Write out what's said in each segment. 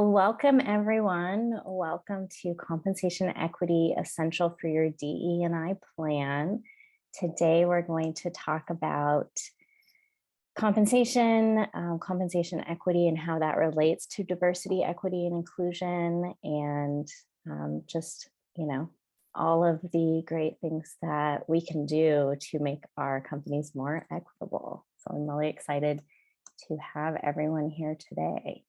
Well, welcome everyone. Welcome to Compensation Equity Essential for Your DE&I Plan. Today we're going to talk about compensation equity and how that relates to diversity, equity, and inclusion, and just, all of the great things that we can do to make our companies more equitable. So I'm really excited to have everyone here today.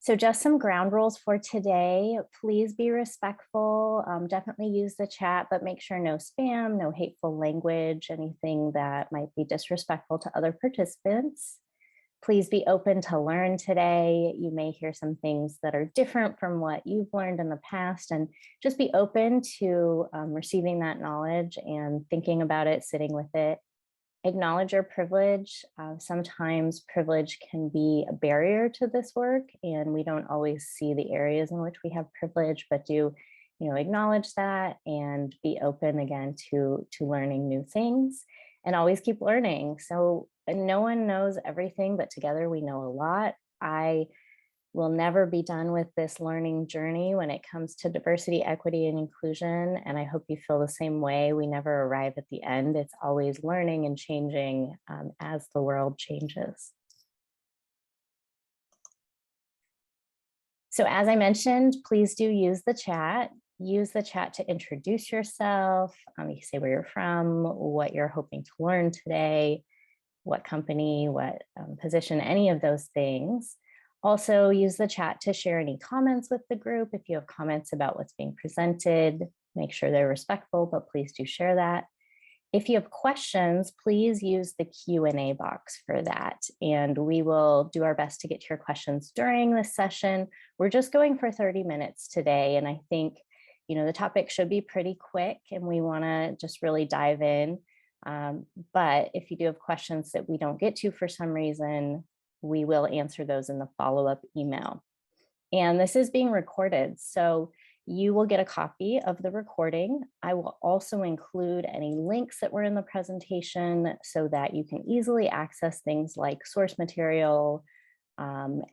So just some ground rules for today. Please be respectful. Definitely use the chat, but make sure no spam, no hateful language, anything that might be disrespectful to other participants. Please be open to learn today. You may hear some things that are different from what you've learned in the past, and just be open to receiving that knowledge and thinking about it, sitting with it. Acknowledge your privilege. Sometimes privilege can be a barrier to this work, and we don't always see the areas in which we have privilege, but do acknowledge that and be open again to learning new things, and always keep learning. So no one knows everything, but together we know a lot. I will never be done with this learning journey when it comes to diversity, equity, and inclusion. And I hope you feel the same way. We never arrive at the end. It's always learning and changing as the world changes. So as I mentioned, please do use the chat. Use the chat to introduce yourself. You can say where you're from, what you're hoping to learn today, what company, what position, any of those things. Also use the chat to share any comments with the group. If you have comments about what's being presented, make sure they're respectful, but please do share that. If you have questions, please use the Q&A box for that. And we will do our best to get to your questions during this session. We're just going for 30 minutes today. And I think, the topic should be pretty quick and we wanna just really dive in. But if you do have questions that we don't get to for some reason, we will answer those in the follow-up email. And this is being recorded, so you will get a copy of the recording. I will also include any links that were in the presentation so that you can easily access things like source material,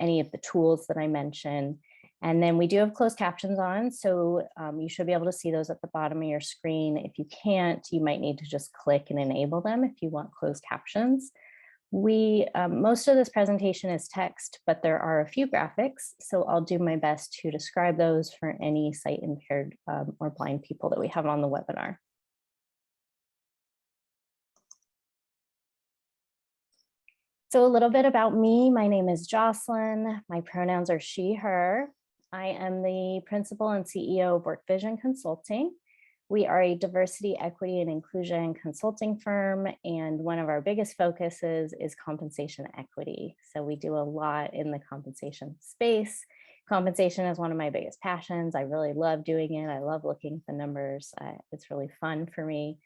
any of the tools that I mentioned. And then we do have closed captions on, so you should be able to see those at the bottom of your screen. If you can't, you might need to just click and enable them if you want closed captions. Most of this presentation is text, but there are a few graphics, so I'll do my best to describe those for any sight impaired or blind people that we have on the webinar. So a little bit about me. My name is Jocelyn. My pronouns are she, her. I am the principal and CEO of Work Vision Consulting. We are a diversity, equity, and inclusion consulting firm, and one of our biggest focuses is compensation equity. So we do a lot in the compensation space. Compensation is one of my biggest passions. I really love doing it. I love looking at the numbers. It's really fun for me.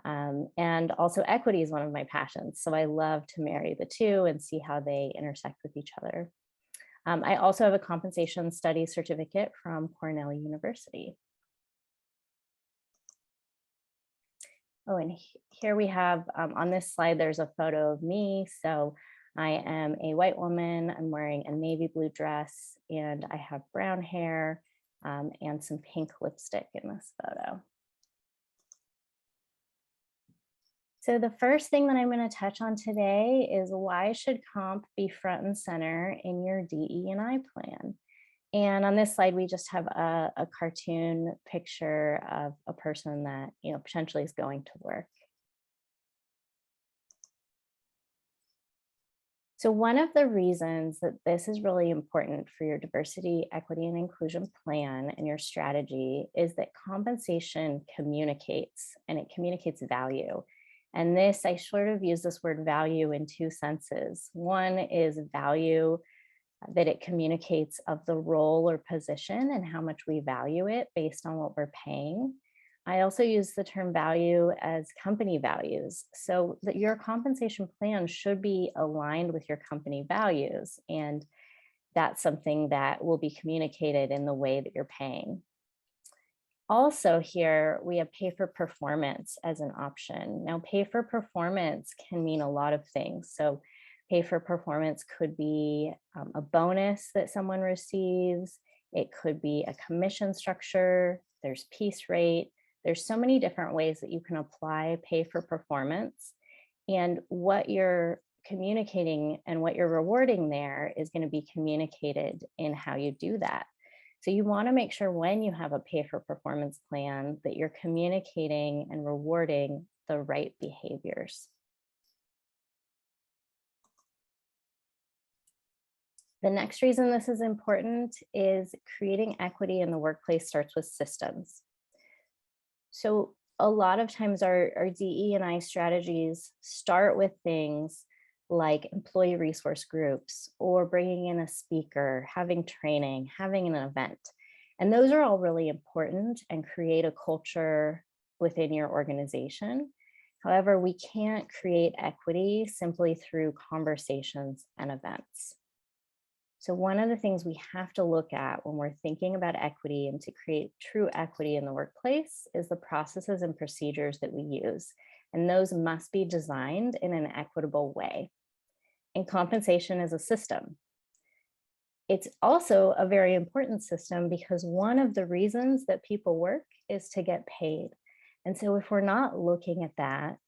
And also equity is one of my passions. So I love to marry the two and see how they intersect with each other. I also have a compensation studies certificate from Cornell University. Oh, and here we have, on this slide, there's a photo of me. So I am a white woman. I'm wearing a navy blue dress and I have brown hair and some pink lipstick in this photo. So the first thing that I'm going to touch on today is why should comp be front and center in your DE&I plan? And on this slide, we just have a cartoon picture of a person that potentially is going to work. So one of the reasons that this is really important for your diversity, equity, and inclusion plan and your strategy is that compensation communicates, and it communicates value. And this, I sort of use this word value in two senses. One is value that it communicates of the role or position and how much we value it based on what we're paying. I also use the term value as company values, so that your compensation plan should be aligned with your company values, and that's something that will be communicated in the way that you're paying. Also here, we have pay for performance as an option. Now, pay for performance can mean a lot of things. So pay for performance could be a bonus that someone receives. It could be a commission structure. There's piece rate. There's so many different ways that you can apply pay for performance. And what you're communicating and what you're rewarding there is going to be communicated in how you do that. So you want to make sure when you have a pay for performance plan that you're communicating and rewarding the right behaviors. The next reason this is important is creating equity in the workplace starts with systems. So a lot of times our DE&I strategies start with things like employee resource groups or bringing in a speaker, having training, having an event. And those are all really important and create a culture within your organization. However, we can't create equity simply through conversations and events. So one of the things we have to look at when we're thinking about equity and to create true equity in the workplace is the processes and procedures that we use. And those must be designed in an equitable way. And compensation is a system. It's also a very important system because one of the reasons that people work is to get paid. And so if we're not looking at that,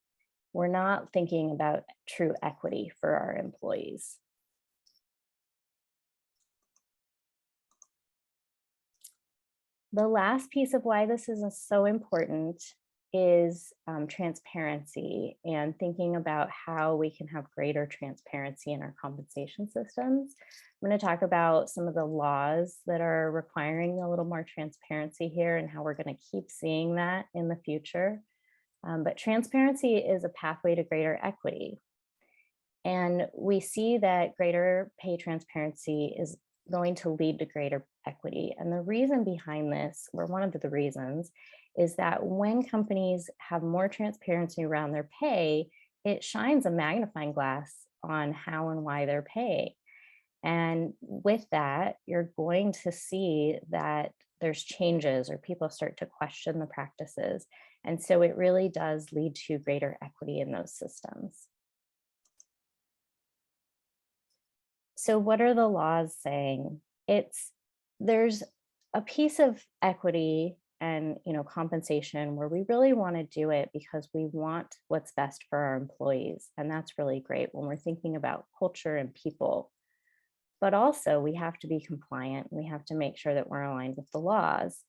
we're not thinking about true equity for our employees. The last piece of why this is so important is transparency and thinking about how we can have greater transparency in our compensation systems. I'm going to talk about some of the laws that are requiring a little more transparency here and how we're going to keep seeing that in the future. But transparency is a pathway to greater equity. And we see that greater pay transparency is going to lead to greater equity. And the reason behind this, or one of the reasons, is that when companies have more transparency around their pay, it shines a magnifying glass on how and why they're paid. And with that, you're going to see that there's changes or people start to question the practices. And so it really does lead to greater equity in those systems. So what are the laws saying? There's a piece of equity and compensation where we really want to do it because we want what's best for our employees. And that's really great when we're thinking about culture and people. But also we have to be compliant. We have to make sure that we're aligned with the laws.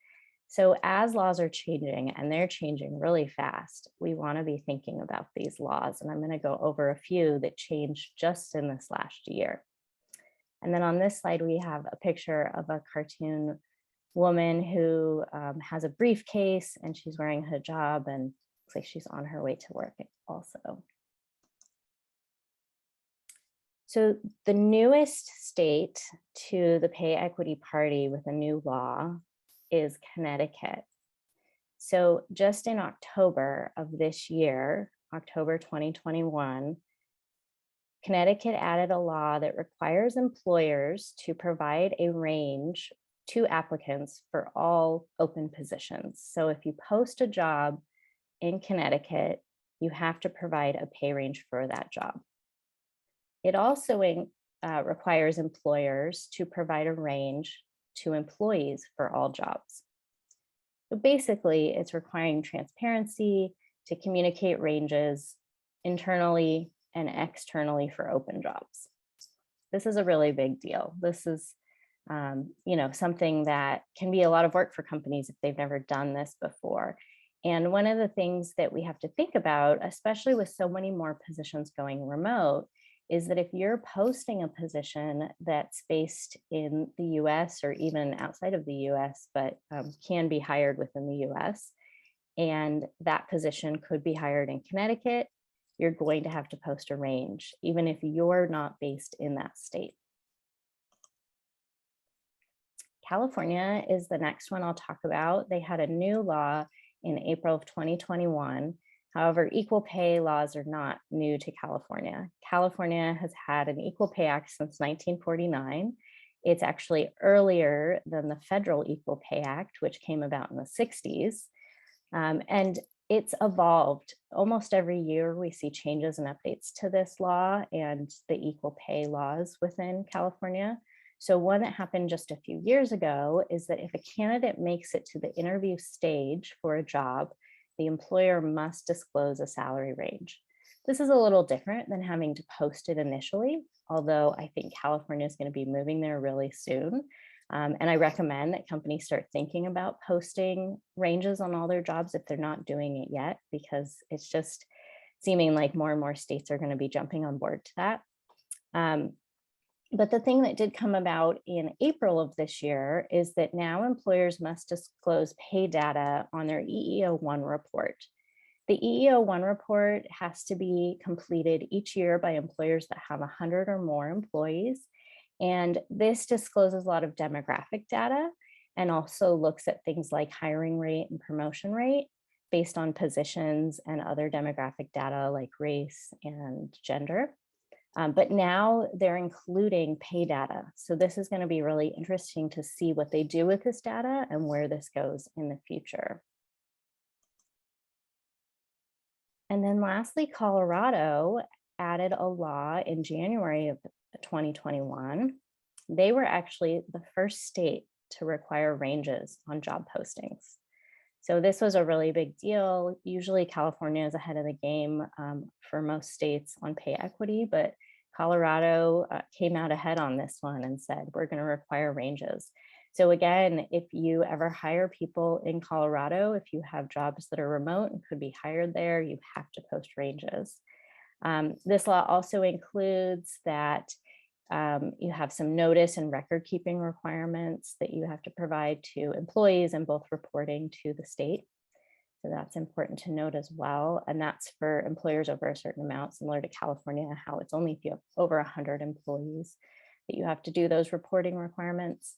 So as laws are changing, and they're changing really fast, we want to be thinking about these laws. And I'm going to go over a few that changed just in this last year. And then on this slide, we have a picture of a cartoon woman who has a briefcase and she's wearing a hijab and looks like she's on her way to work also. So the newest state to the pay equity party with a new law is Connecticut. So just in October of this year, October 2021, Connecticut added a law that requires employers to provide a range to applicants for all open positions. So if you post a job in Connecticut, you have to provide a pay range for that job. It also requires employers to provide a range to employees for all jobs. So basically, it's requiring transparency to communicate ranges internally and externally for open jobs. This is a really big deal. This is something that can be a lot of work for companies if they've never done this before. And one of the things that we have to think about, especially with so many more positions going remote, is that if you're posting a position that's based in the US or even outside of the US, but can be hired within the US, and that position could be hired in Connecticut, you're going to have to post a range, even if you're not based in that state. California is the next one I'll talk about. They had a new law in April of 2021. However, equal pay laws are not new to California. California has had an Equal Pay Act since 1949, It's actually earlier than the Federal Equal Pay Act, which came about in the 60s. And it's evolved. Almost every year we see changes and updates to this law and the equal pay laws within California. So one that happened just a few years ago is that if a candidate makes it to the interview stage for a job, the employer must disclose a salary range. This is a little different than having to post it initially, although I think California is going to be moving there really soon. And I recommend that companies start thinking about posting ranges on all their jobs if they're not doing it yet, because it's just seeming like more and more states are going to be jumping on board to that. But the thing that did come about in April of this year is that now employers must disclose pay data on their EEO-1 report. The EEO-1 report has to be completed each year by employers that have 100 or more employees. And this discloses a lot of demographic data and also looks at things like hiring rate and promotion rate based on positions and other demographic data like race and gender. But now they're including pay data. So this is going to be really interesting to see what they do with this data and where this goes in the future. And then lastly, Colorado added a law in January of 2021. They were actually the first state to require ranges on job postings. So this was a really big deal. Usually California is ahead of the game for most states on pay equity, but Colorado came out ahead on this one and said, we're going to require ranges. So again, if you ever hire people in Colorado, if you have jobs that are remote and could be hired there, you have to post ranges. This law also includes that you have some notice and record keeping requirements that you have to provide to employees and both reporting to the state. So that's important to note as well. And that's for employers over a certain amount, similar to California, how it's only if you have over 100 employees that you have to do those reporting requirements.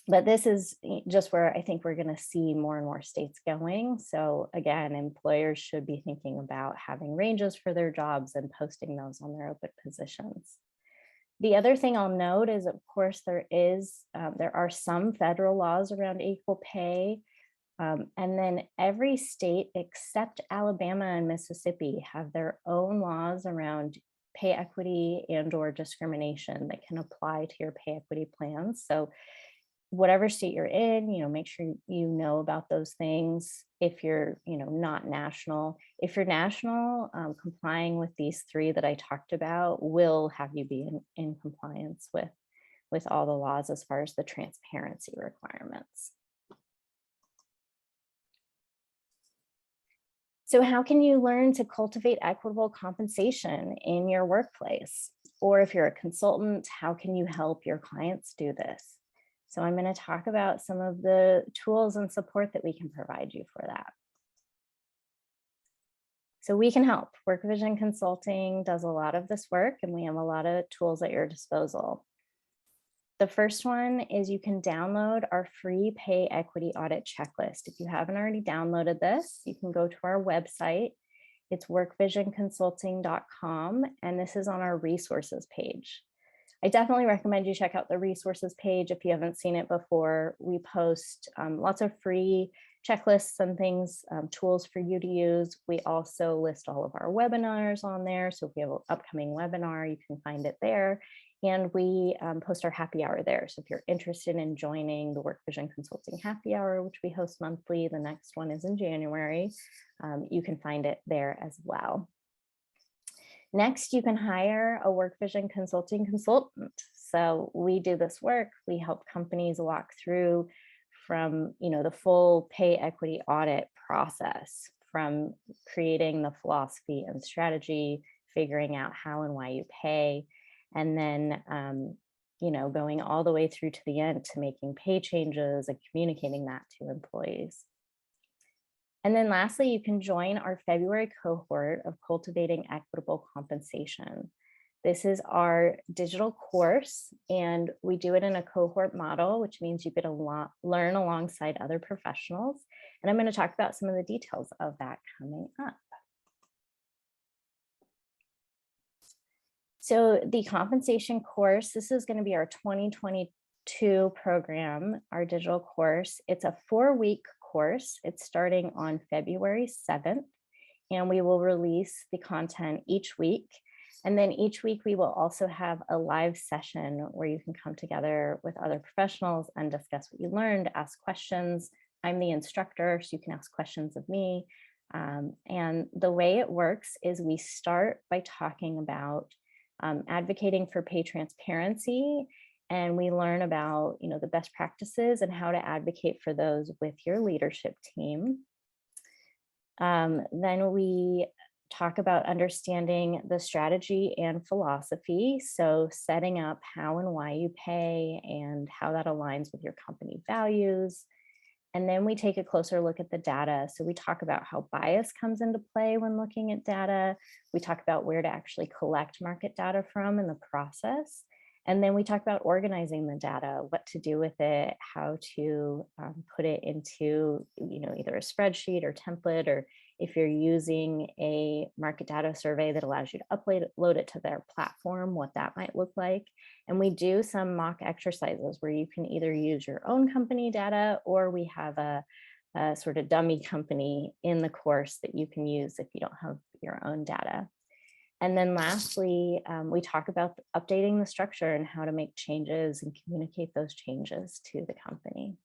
But this is just where I think we're going to see more and more states going. So again, employers should be thinking about having ranges for their jobs and posting those on their open positions. The other thing I'll note is, of course, there are some federal laws around equal pay. And then every state except Alabama and Mississippi have their own laws around pay equity and/or discrimination that can apply to your pay equity plans. So whatever state you're in, make sure you know about those things. If you're, not national, if you're national, complying with these three that I talked about will have you be in compliance with all the laws as far as the transparency requirements. So how can you learn to cultivate equitable compensation in your workplace? Or if you're a consultant, how can you help your clients do this? So I'm going to talk about some of the tools and support that we can provide you for that. So we can help. WorkVision Consulting does a lot of this work, and we have a lot of tools at your disposal. The first one is you can download our free pay equity audit checklist. If you haven't already downloaded this, you can go to our website. It's workvisionconsulting.com, and this is on our resources page. I definitely recommend you check out the resources page if you haven't seen it before. We post lots of free checklists and things, tools for you to use. We also list all of our webinars on there. So if we have an upcoming webinar, you can find it there. And we post our happy hour there. So if you're interested in joining the WorkVision Consulting happy hour, which we host monthly, the next one is in January, you can find it there as well. Next, you can hire a WorkVision Consulting consultant. So we do this work. We help companies walk through from the full pay equity audit process, from creating the philosophy and strategy, figuring out how and why you pay, and then going all the way through to the end to making pay changes and communicating that to employees. And then lastly, you can join our February cohort of Cultivating Equitable Compensation. This is our digital course, and we do it in a cohort model, which means you get to learn alongside other professionals. And I'm going to talk about some of the details of that coming up. So the compensation course, this is going to be our 2022 program, our digital course. It's a 4-week course. It's starting on February 7th, and we will release the content each week. And then each week we will also have a live session where you can come together with other professionals and discuss what you learned, ask questions. I'm the instructor, so you can ask questions of me. And the way it works is we start by talking about advocating for pay transparency, and we learn about the best practices and how to advocate for those with your leadership team. Then we talk about understanding the strategy and philosophy, so setting up how and why you pay and how that aligns with your company values. And then we take a closer look at the data. So we talk about how bias comes into play when looking at data. We talk about where to actually collect market data from in the process. And then we talk about organizing the data, what to do with it, how to put it into either a spreadsheet or template, or if you're using a market data survey that allows you to upload it to their platform, what that might look like. And we do some mock exercises where you can either use your own company data, or we have a sort of dummy company in the course that you can use if you don't have your own data. And then lastly, we talk about updating the structure and how to make changes and communicate those changes to the company.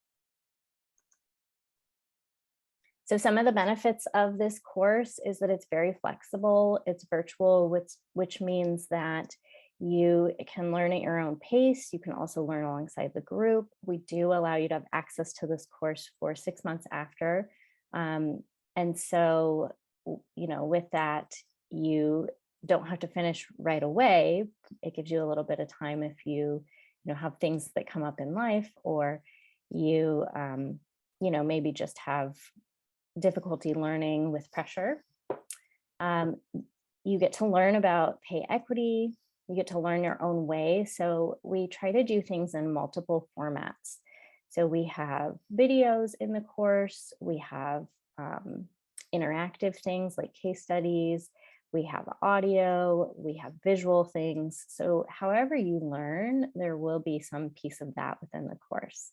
So some of the benefits of this course is that it's very flexible, it's virtual, which means that you can learn at your own pace. You can also learn alongside the group. We do allow you to have access to this course for 6 months after. And so, with that, you don't have to finish right away. It gives you a little bit of time if you have things that come up in life, or you maybe just have difficulty learning with pressure. You get to learn about pay equity. You get to learn your own way. So we try to do things in multiple formats. So we have videos in the course. We have interactive things like case studies. We have audio. We have visual things. So however you learn, there will be some piece of that within the course.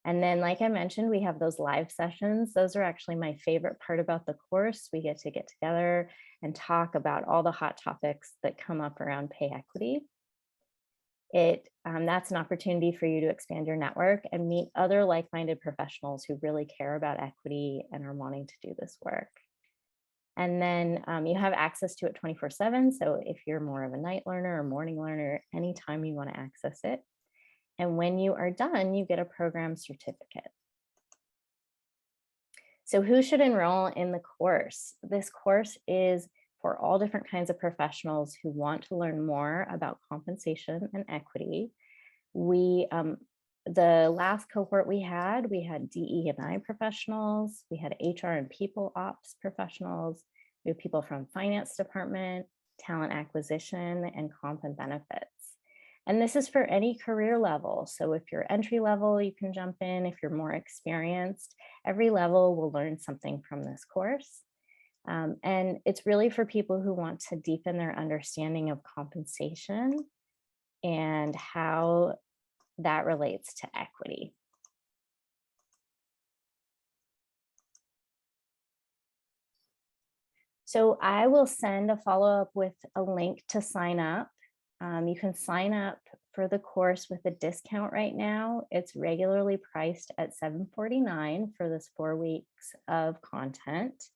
And then, like I mentioned, we have those live sessions. Those are actually my favorite part about the course. We get to get together and talk about all the hot topics that come up around pay equity. That's an opportunity for you to expand your network and meet other like-minded professionals who really care about equity and are wanting to do this work. And then you have access to it 24/7. So if you're more of a night learner or morning learner, anytime you want to access it. And when you are done, you get a program certificate. So who should enroll in the course? This course is for all different kinds of professionals who want to learn more about compensation and equity. The last cohort we had DE&I professionals, we had HR and people ops professionals, we have people from finance department, talent acquisition, and comp and benefits. And this is for any career level. So if you're entry level, you can jump in. If you're more experienced, every level will learn something from this course. And it's really for people who want to deepen their understanding of compensation and how that relates to equity. So I will send a follow-up with a link to sign up. You can sign up for the course with a discount right now. It's regularly priced at $749 for this 4 weeks of content.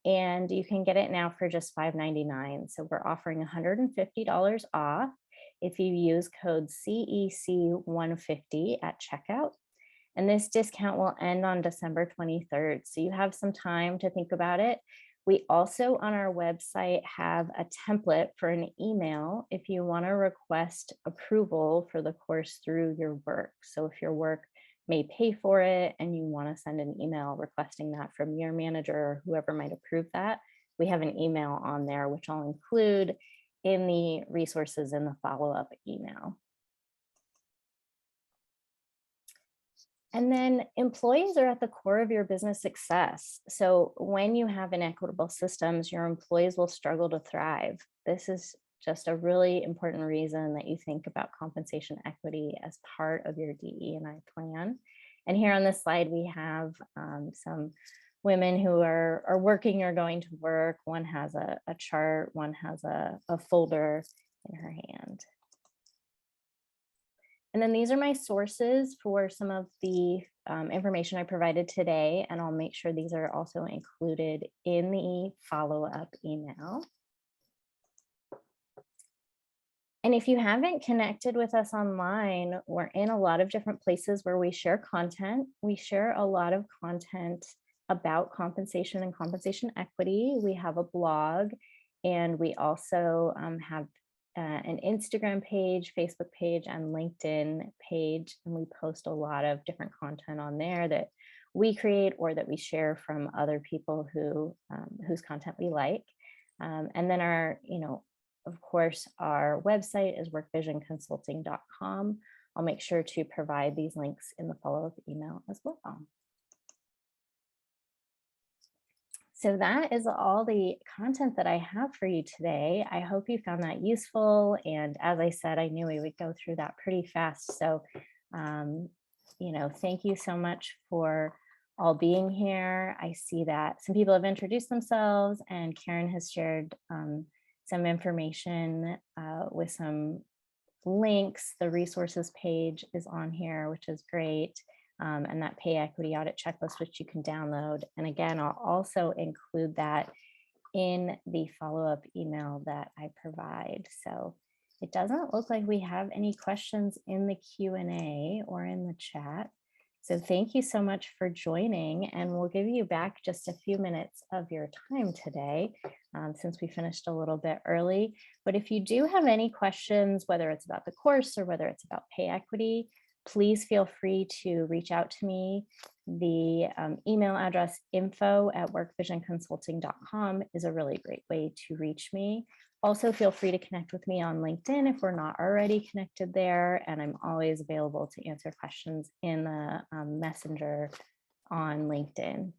And you can get it now for just $599. So we're offering $150 off if you use code CEC150 at checkout. And this discount will end on December 23rd. So you have some time to think about it. We also on our website have a template for an email if you want to request approval for the course through your work. So if your work may pay for it and you want to send an email requesting that from your manager or whoever might approve that, we have an email on there, which I'll include in the resources in the follow-up email. And then employees are at the core of your business success. So when you have inequitable systems, your employees will struggle to thrive. This is just a really important reason that you think about compensation equity as part of your DE&I plan. And here on this slide, we have some women who are working or going to work. One has a chart, one has a folder in her hand. And then these are my sources for some of the information I provided today, and I'll make sure these are also included in the follow-up email. And if you haven't connected with us online, we're in a lot of different places where we share content. We share a lot of content about compensation and compensation equity. We have a blog, and we also have an Instagram page, Facebook page, and LinkedIn page. And we post a lot of different content on there that we create or that we share from other people who whose content we like. And then our, of course, our website is workvisionconsulting.com. I'll make sure to provide these links in the follow-up email as well. So that is all the content that I have for you today. I hope you found that useful. And as I said, I knew we would go through that pretty fast. So, thank you so much for all being here. I see that some people have introduced themselves, and Karen has shared some information with some links. The resources page is on here, which is great. And that pay equity audit checklist, which you can download. And again, I'll also include that in the follow-up email that I provide. So it doesn't look like we have any questions in the Q&A or in the chat. So thank you so much for joining, and we'll give you back just a few minutes of your time today, since we finished a little bit early. But if you do have any questions, whether it's about the course or whether it's about pay equity, please feel free to reach out to me. The email address info@workvisionconsulting.com is a really great way to reach me. Also, feel free to connect with me on LinkedIn if we're not already connected there, and I'm always available to answer questions in the messenger on LinkedIn.